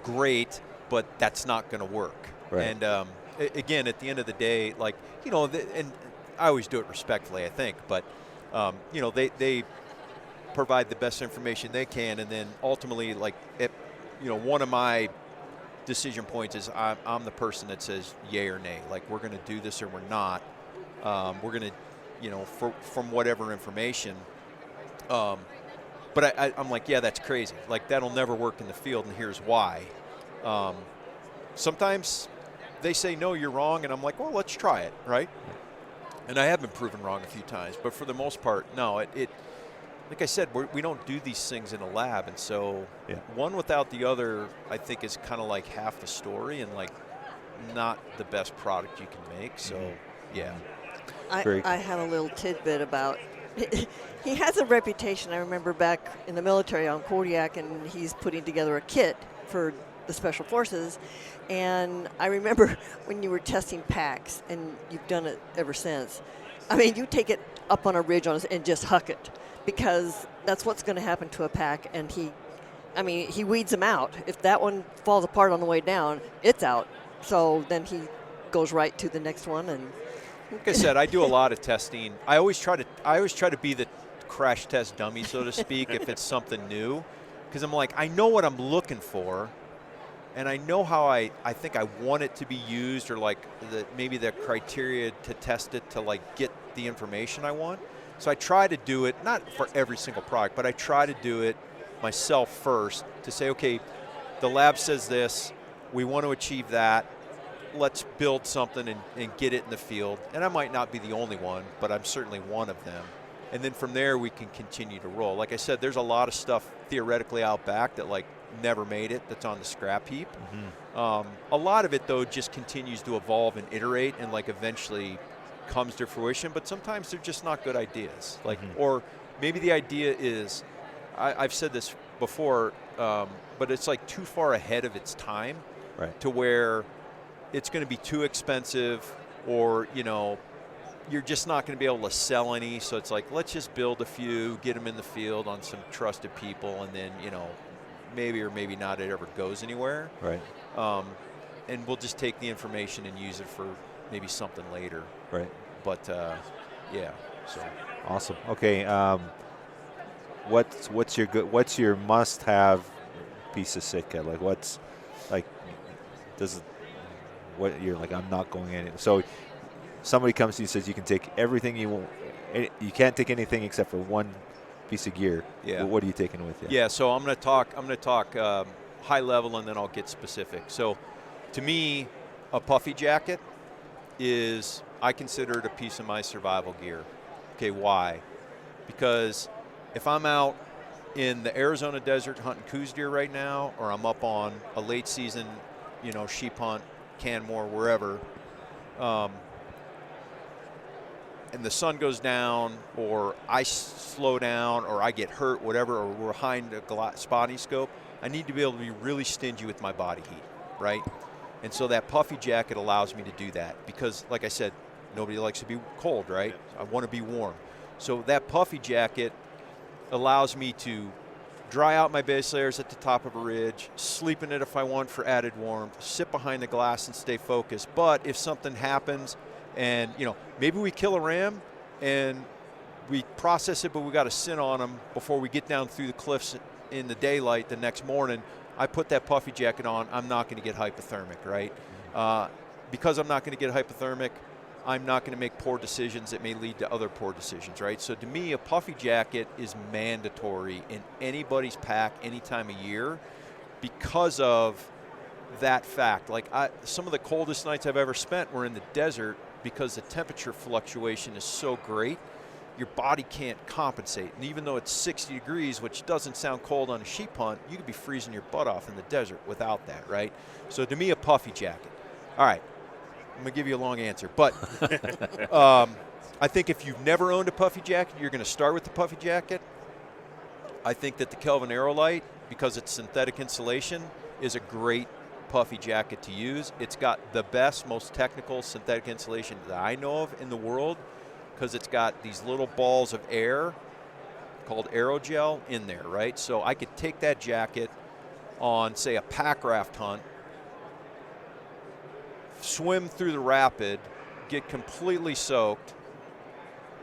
great, but that's not going to work. Right. And again, at the end of the day, like, and I always do it respectfully, I think, but, they provide the best information they can, and then ultimately, like, one of my decision points is I'm the person that says yay or nay. Like, we're going to do this or we're not. We're going to, from whatever information. But I'm like, yeah, that's crazy. Like, that'll never work in the field, and here's why. Sometimes they say, no, you're wrong, and I'm like, well, let's try it, right? And I have been proven wrong a few times, but for the most part, no. Like I said, we don't do these things in a lab, and so one without the other, I think, is kind of like half the story and, like, not the best product you can make. So, yeah. I have a little tidbit about he has a reputation. I remember back in the military on Kodiak, and he's putting together a kit for the Special Forces. And I remember when you were testing packs, and you've done it ever since. I mean, you take it up on a ridge and just huck it, because that's what's going to happen to a pack. And he weeds them out. If that one falls apart on the way down, it's out. So then he goes right to the next one. And like I said, I do a lot of testing. I always try to be the crash test dummy, so to speak, if it's something new, because I'm like, I know what I'm looking for, and I know how I think I want it to be used, or like maybe the criteria to test it to like get the information I want. So I try to do it, not for every single product, but I try to do it myself first to say, okay, the lab says this, We want to achieve that. Let's build something and get it in the field. And I might not be the only one, but I'm certainly one of them. And then from there, we can continue to roll. Like I said, there's a lot of stuff theoretically out back that like never made it, that's on the scrap heap. A lot of it, though, just continues to evolve and iterate and like eventually comes to fruition. But sometimes they're just not good ideas. Like, or maybe the idea is, I've said this before, but it's like too far ahead of its time, to where it's going to be too expensive, or you're just not going to be able to sell any. So it's like, let's just build a few, get them in the field on some trusted people, and then maybe or maybe not it ever goes anywhere. Right. And we'll just take the information and use it for maybe something later. Right. But yeah. So awesome. Okay. What's your must-have piece of Sitka? Like what you're like, I'm not going in. So somebody comes to you and says you can take everything you want. You can't take anything except for one piece of gear. Yeah. What are you taking with you? Yeah. So I'm going to talk high level, and then I'll get specific. So to me, a puffy jacket is, I consider it a piece of my survival gear. Okay. Why? Because if I'm out in the Arizona desert hunting coos deer right now, or I'm up on a late season, sheep hunt, Canmore, wherever, and the sun goes down, or I slow down, or I get hurt, whatever, or we're behind a spotting scope, I need to be able to be really stingy with my body heat, right? And so that puffy jacket allows me to do that, because, like I said, nobody likes to be cold, right? I want to be warm. So that puffy jacket allows me to dry out my base layers at the top of a ridge, sleep in it if I want for added warmth, sit behind the glass and stay focused. But if something happens and, maybe we kill a ram and we process it, but we got to sit on them before we get down through the cliffs in the daylight the next morning, I put that puffy jacket on, I'm not going to get hypothermic, right? Because I'm not going to get hypothermic, I'm not going to make poor decisions that may lead to other poor decisions, right? So to me, a puffy jacket is mandatory in anybody's pack any time of year because of that fact. Like some of the coldest nights I've ever spent were in the desert because the temperature fluctuation is so great, your body can't compensate. And even though it's 60 degrees, which doesn't sound cold on a sheep hunt, you could be freezing your butt off in the desert without that, right? So to me, a puffy jacket. All right. I'm going to give you a long answer, but I think if you've never owned a puffy jacket, you're going to start with the puffy jacket. I think that the Kelvin Aerolite, because it's synthetic insulation, is a great puffy jacket to use. It's got the best, most technical synthetic insulation that I know of in the world, because it's got these little balls of air called aerogel in there, right? So I could take that jacket on, say, a pack raft hunt, swim through the rapid, get completely soaked,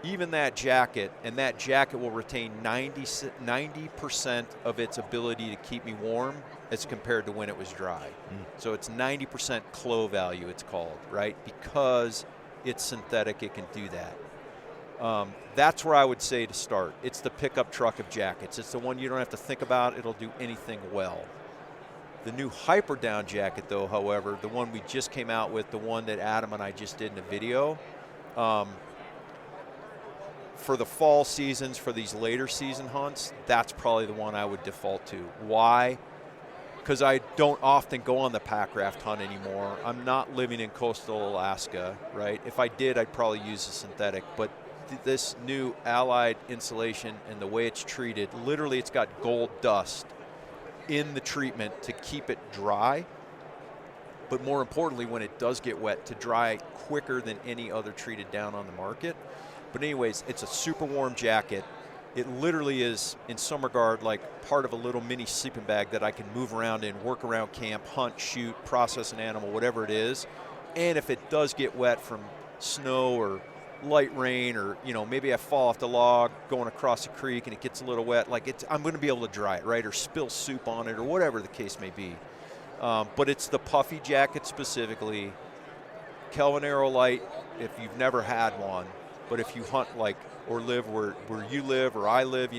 even that jacket, and that jacket will retain 90% of its ability to keep me warm as compared to when it was dry. So it's 90% clo value, it's called, right? Because it's synthetic, it can do that. That's where I would say to start. It's the pickup truck of jackets. It's the one you don't have to think about. It'll do anything well. The new Hyper Down jacket, though, however, the one we just came out with, the one that Adam and I just did in a video, for the fall seasons, for these later season hunts, that's probably the one I would default to. Why? Because I don't often go on the pack raft hunt anymore. I'm not living in coastal Alaska, right? If I did, I'd probably use a synthetic. But this new Allied insulation and the way it's treated, literally it's got gold dust in the treatment to keep it dry, but more importantly, when it does get wet, to dry quicker than any other treated down on the market. But anyways, it's a super warm jacket. It literally is, in some regard, like part of a little mini sleeping bag that I can move around in, work around camp, hunt, shoot, process an animal, whatever it is. And if it does get wet from snow or light rain, or maybe I fall off the log going across a creek and it gets a little wet, I'm going to be able to dry it, right, or spill soup on it, or whatever the case may be. But it's the puffy jacket specifically. Kelvin Aerolite, if you've never had one, but if you hunt or live where you live or I live,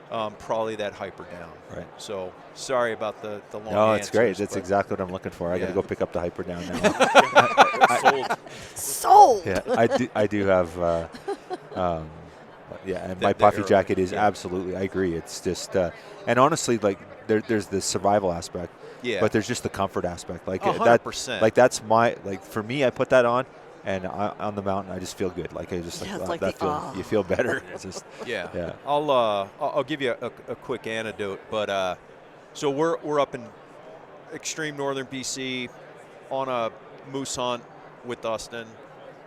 probably that hyper down. Right. So sorry about the long No, it's great. answers, That's exactly what I'm looking for. I got to go pick up the hyper down now. Sold. Yeah, I do have. And my puffy jacket is absolutely. I agree. It's just, and honestly, like there's the survival aspect. Yeah. But there's just the comfort aspect. Like 100%. Like that's for me. I put that on, and on the mountain, I just feel good. Like I just you feel better. It's just yeah. I'll give you a quick anecdote, but so we're up in extreme northern BC on a moose hunt with Dustin,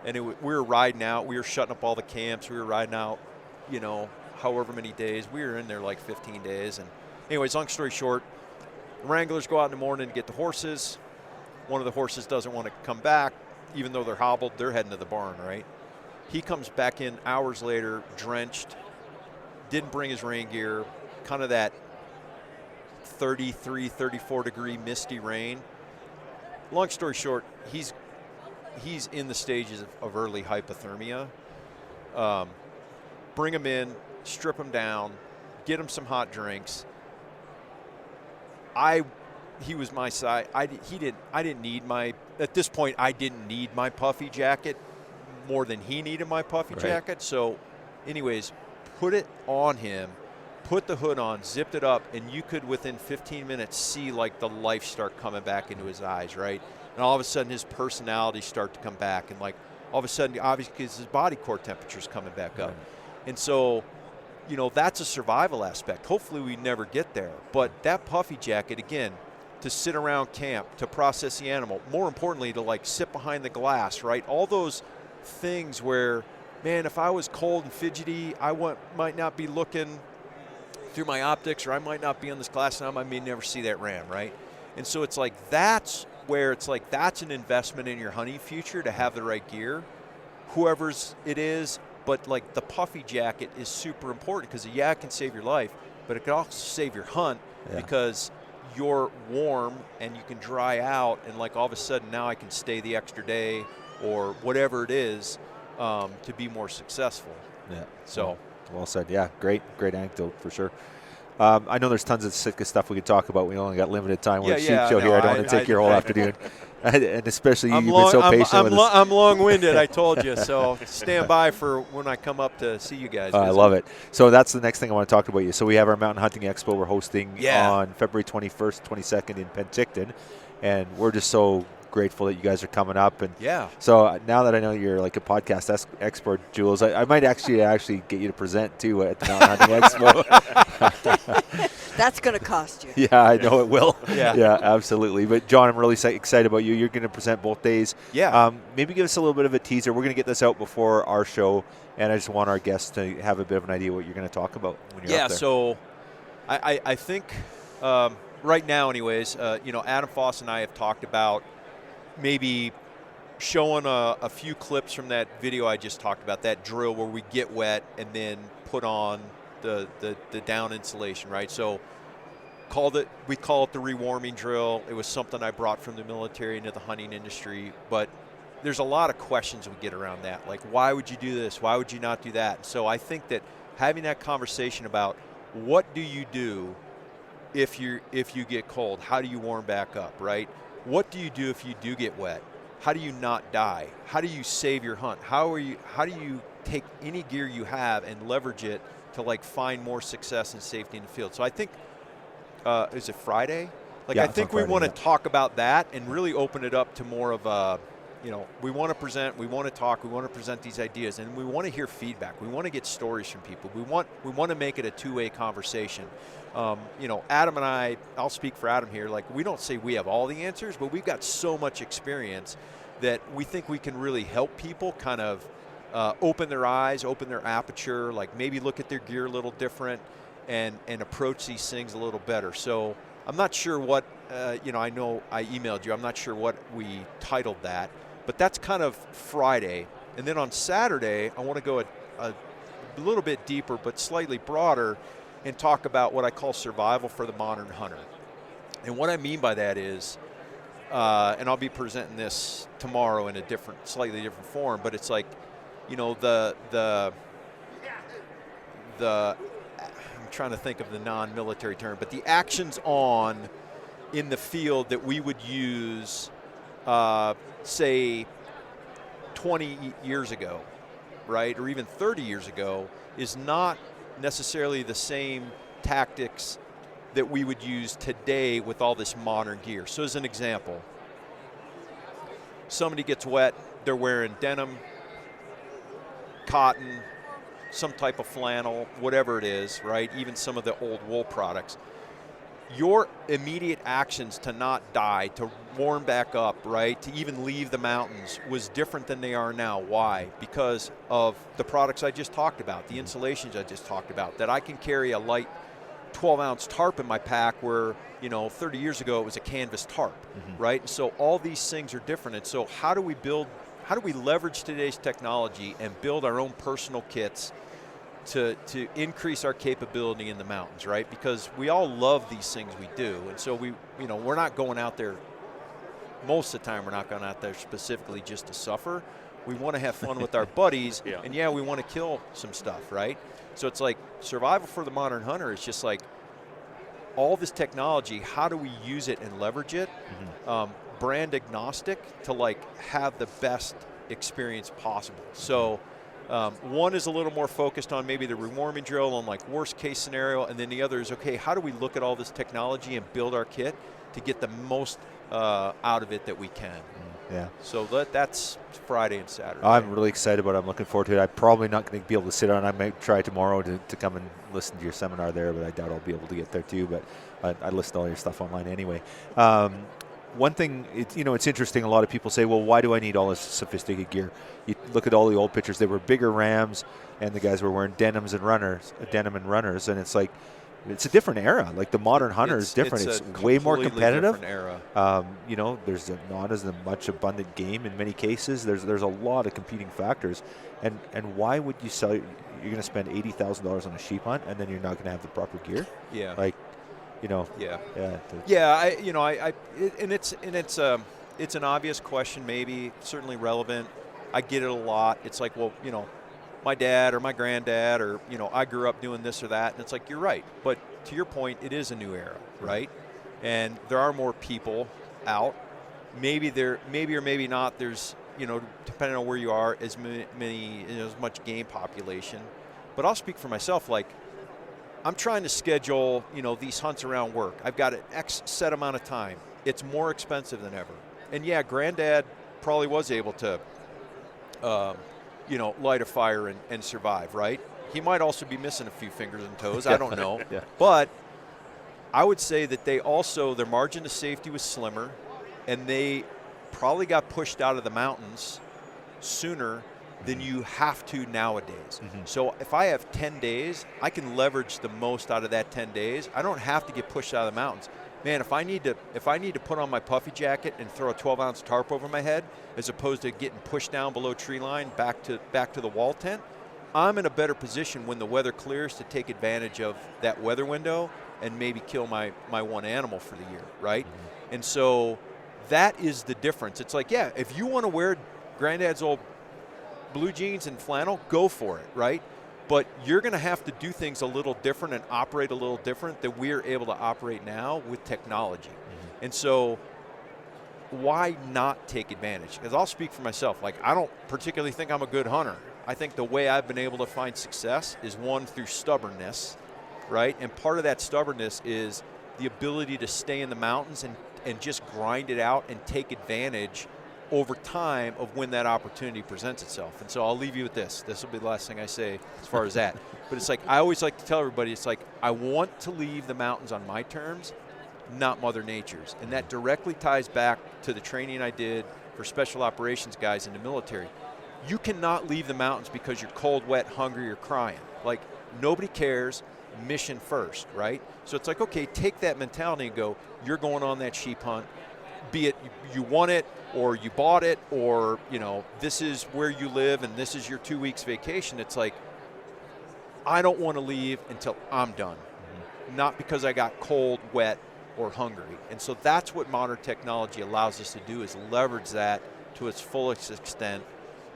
and we were riding out. We were shutting up all the camps. We were riding out, however many days. We were in there like 15 days. And anyways, long story short, the wranglers go out in the morning to get the horses. One of the horses doesn't want to come back, even though they're hobbled. They're heading to the barn, right? He comes back in hours later, drenched, didn't bring his rain gear, kind of that 33, 34 degree misty rain. Long story short, he's in the stages of early hypothermia. Bring him in, strip him down, get him some hot drinks. He was my size. I didn't need at this point, I didn't need my puffy jacket more than he needed my puffy jacket. So anyways, put it on him, put the hood on, zipped it up, and you could within 15 minutes see like the life start coming back into his eyes, right? And all of a sudden his personality start to come back, and like all of a sudden, obviously, because his body core temperature's coming back up. And so, that's a survival aspect. Hopefully we never get there. But that puffy jacket, again, to sit around camp, to process the animal, more importantly, to like sit behind the glass, right? All those things where, man, if I was cold and fidgety, might not be looking through my optics, or I might not be on this glass, and I may never see that ram, right? And so it's like that's where it's like that's an investment in your hunting future to have the right gear, whoever's it is. But like the puffy jacket is super important because it can save your life, but it can also save your hunt because you're warm and you can dry out, and like all of a sudden now I can stay the extra day or whatever it is to be more successful. Yeah. So well said. Yeah. Great anecdote for sure. I know there's tons of Sitka stuff we could talk about. We only got limited time. We're a sheep show here. I don't want to take your whole afternoon. And especially you've been so patient with us. I'm long-winded, I told you. So stand by for when I come up to see you guys. I love it. So that's the next thing I want to talk about you. So we have our Mountain Hunting Expo we're hosting on February 21st, 22nd in Penticton. And we're just so grateful that you guys are coming up. And so now that I know you're like a podcast expert, Jules, I might actually get you to present too at the Mountain Hunting Expo. That's going to cost you. Yeah, I know it will. Yeah, absolutely. But John, I'm really excited about you. You're going to present both days. Yeah. Maybe give us a little bit of a teaser. We're going to get this out before our show, and I just want our guests to have a bit of an idea what you're going to talk about when you're up there. So I think right now anyways, Adam Foss and I have talked about maybe showing a few clips from that video I just talked about, that drill where we get wet and then put on the down insulation, right? So we call it the rewarming drill. It was something I brought from the military into the hunting industry, but there's a lot of questions we get around that. Like, why would you do this? Why would you not do that? So I think that having that conversation about what do you do if you get cold? How do you warm back up, right? What do you do if you do get wet? How do you not die? How do you save your hunt? How do you take any gear you have and leverage it to like find more success and safety in the field? So I think, is it Friday? I think we want to talk about that and really open it up to more of a, we want to present, we want to talk, we want to present these ideas, and we want to hear feedback. We want to get stories from people. We want to make it a two-way conversation. Adam and I'll speak for Adam here. Like, we don't say we have all the answers, but we've got so much experience that we think we can really help people kind of open their eyes, open their aperture, like maybe look at their gear a little different and approach these things a little better. So I'm not sure what, I know I emailed you. I'm not sure what we titled that, but that's kind of Friday. And then on Saturday, I want to go a little bit deeper, but slightly broader, and talk about what I call survival for the modern hunter. And what I mean by that is, and I'll be presenting this tomorrow in a slightly different form, but it's like, I'm trying to think of the non-military term, but the actions on in the field that we would use, say, 20 years ago, right, or even 30 years ago, is not necessarily the same tactics that we would use today with all this modern gear. So as an example, somebody gets wet, they're wearing denim, cotton, some type of flannel, whatever it is, right? Even some of the old wool products. Your immediate actions to not die, to warm back up, right, to even leave the mountains was different than they are now. Why? Because of the products I just talked about, the insulations I just talked about, that I can carry a light 12-ounce tarp in my pack where, 30 years ago it was a canvas tarp, right? And so all these things are different. And so how do we leverage today's technology and build our own personal kits to increase our capability in the mountains, right? Because we all love these things we do. And so we're not going out there, most of the time we're not going out there specifically just to suffer. We want to have fun with our buddies, and we want to kill some stuff, right? So it's like survival for the modern hunter is just like all this technology, how do we use it and leverage it? Brand agnostic to like have the best experience possible. So one is a little more focused on maybe the rewarming drill on like worst case scenario, and then the other is, okay, how do we look at all this technology and build our kit to get the most out of it that we can? Yeah. So that's Friday and Saturday. I'm really excited about it. I'm looking forward to it. I'm probably not going to be able to sit on. I might try tomorrow to come and listen to your seminar there, but I doubt I'll be able to get there too. But I listen to all your stuff online anyway. One thing, it's interesting. A lot of people say, well, why do I need all this sophisticated gear? You look at all the old pictures. They were bigger Rams, and the guys were wearing denim and runners, and it's like, it's a different era. Like the modern hunter is different. It's way more competitive. Different era. There's not as much abundant game in many cases. There's a lot of competing factors, and why would you sell? You're going to spend $80,000 on a sheep hunt, and then you're not going to have the proper gear. Yeah. Like, it's an obvious question, maybe certainly relevant. I get it a lot. It's like, well, my dad or my granddad or, I grew up doing this or that. And it's like, you're right. But to your point, it is a new era, right? And there are more people out. Maybe or maybe not. There's, depending on where you are, as much game population. But I'll speak for myself. Like, I'm trying to schedule, these hunts around work. I've got an X set amount of time. It's more expensive than ever. And yeah, granddad probably was able to, light a fire and survive, right? He might also be missing a few fingers and toes. I don't know. Yeah. But I would say that their margin of safety was slimmer, and they probably got pushed out of the mountains sooner than you have to nowadays. So if I have 10 days, I can leverage the most out of that 10 days. I don't have to get pushed out of the mountains. Man, if I need to put on my puffy jacket and throw a 12-ounce tarp over my head, as opposed to getting pushed down below tree line back to the wall tent, I'm in a better position when the weather clears to take advantage of that weather window and maybe kill my one animal for the year, right? And so that is the difference. It's like, yeah, if you want to wear granddad's old blue jeans and flannel, go for it, right? But you're going to have to do things a little different and operate a little different than we're able to operate now with technology. And so why not take advantage? Because I'll speak for myself. Like, I don't particularly think I'm a good hunter. I think the way I've been able to find success is, one, through stubbornness, right? And part of that stubbornness is the ability to stay in the mountains and just grind it out and take advantage over time of when that opportunity presents itself. And so I'll leave you with this. This will be the last thing I say as far as that. But it's like, I always like to tell everybody, it's like, I want to leave the mountains on my terms, not Mother Nature's. And that directly ties back to the training I did for special operations guys in the military. You cannot leave the mountains because you're cold, wet, hungry, or crying. Like, nobody cares. Mission first, right? So it's like, okay, take that mentality and go, you're going on that sheep hunt, be it you want it or you bought it, or this is where you live and this is your 2 weeks vacation. It's like, I don't want to leave until I'm done, not because I got cold, wet, or hungry. And so that's what modern technology allows us to do, is leverage that to its fullest extent,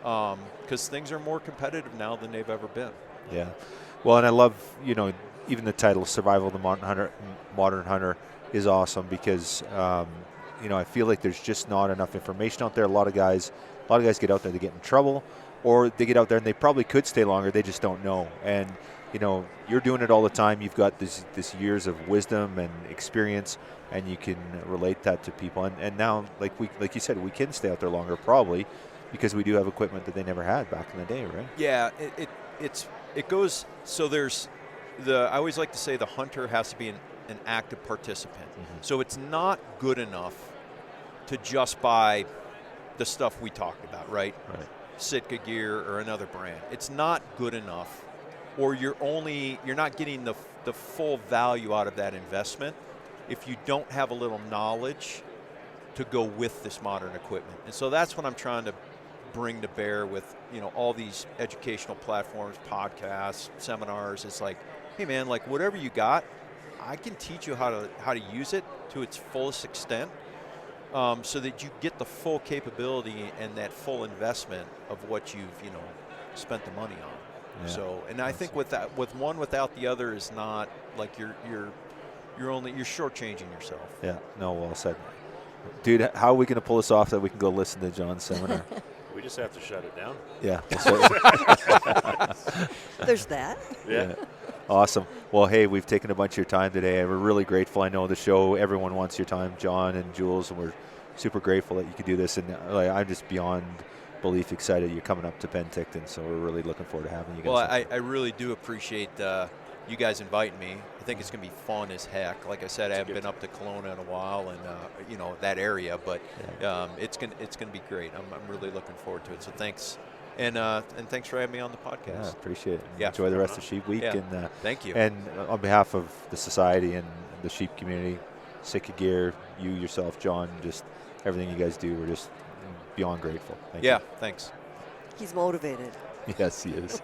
because things are more competitive now than they've ever been. Yeah. Well, and I love, even the title Survival of the Modern Hunter is awesome because I feel like there's just not enough information out there. A lot of guys get out there, they get in trouble, or they get out there and they probably could stay longer, they just don't know. And you're doing it all the time. You've got this years of wisdom and experience, and you can relate that to people. And now, like you said, we can stay out there longer probably because we do have equipment that they never had back in the day, right? Yeah, it goes. So there's I always like to say the hunter has to be an active participant. Mm-hmm. So it's not good enough to just buy the stuff we talked about, right? Sitka Gear or another brand. It's not good enough, or you're not getting the full value out of that investment if you don't have a little knowledge to go with this modern equipment. And so that's what I'm trying to bring to bear with all these educational platforms, podcasts, seminars. It's like, hey man, like whatever you got, I can teach you how to use it to its fullest extent, so that you get the full capability and that full investment of what you've spent the money on. Yeah. So, and I think with one without the other is not like you're shortchanging yourself. Yeah. No, well said, dude. How are we going to pull this off that we can go listen to John's seminar? We just have to shut it down. Yeah. There's that. Yeah. Awesome. Well, hey, we've taken a bunch of your time today, and we're really grateful. I know the show, everyone wants your time, John and Jules, and we're super grateful that you could do this. And I'm just beyond belief excited you're coming up to Penticton, so we're really looking forward to having you guys. Well, I really do appreciate you guys inviting me. I think it's going to be fun as heck. Like I said, I haven't been up to Kelowna in a while, and that area, but it's going to be great. I'm really looking forward to it. So thanks. And thanks for having me on the podcast. Yeah, appreciate it. Yeah. Enjoy the rest of Sheep Week. Yeah. And thank you. And on behalf of the society and the sheep community, Sitka Gear, you yourself, John, just everything you guys do, we're just beyond grateful. Thank you. Thanks. He's motivated. Yes, he is.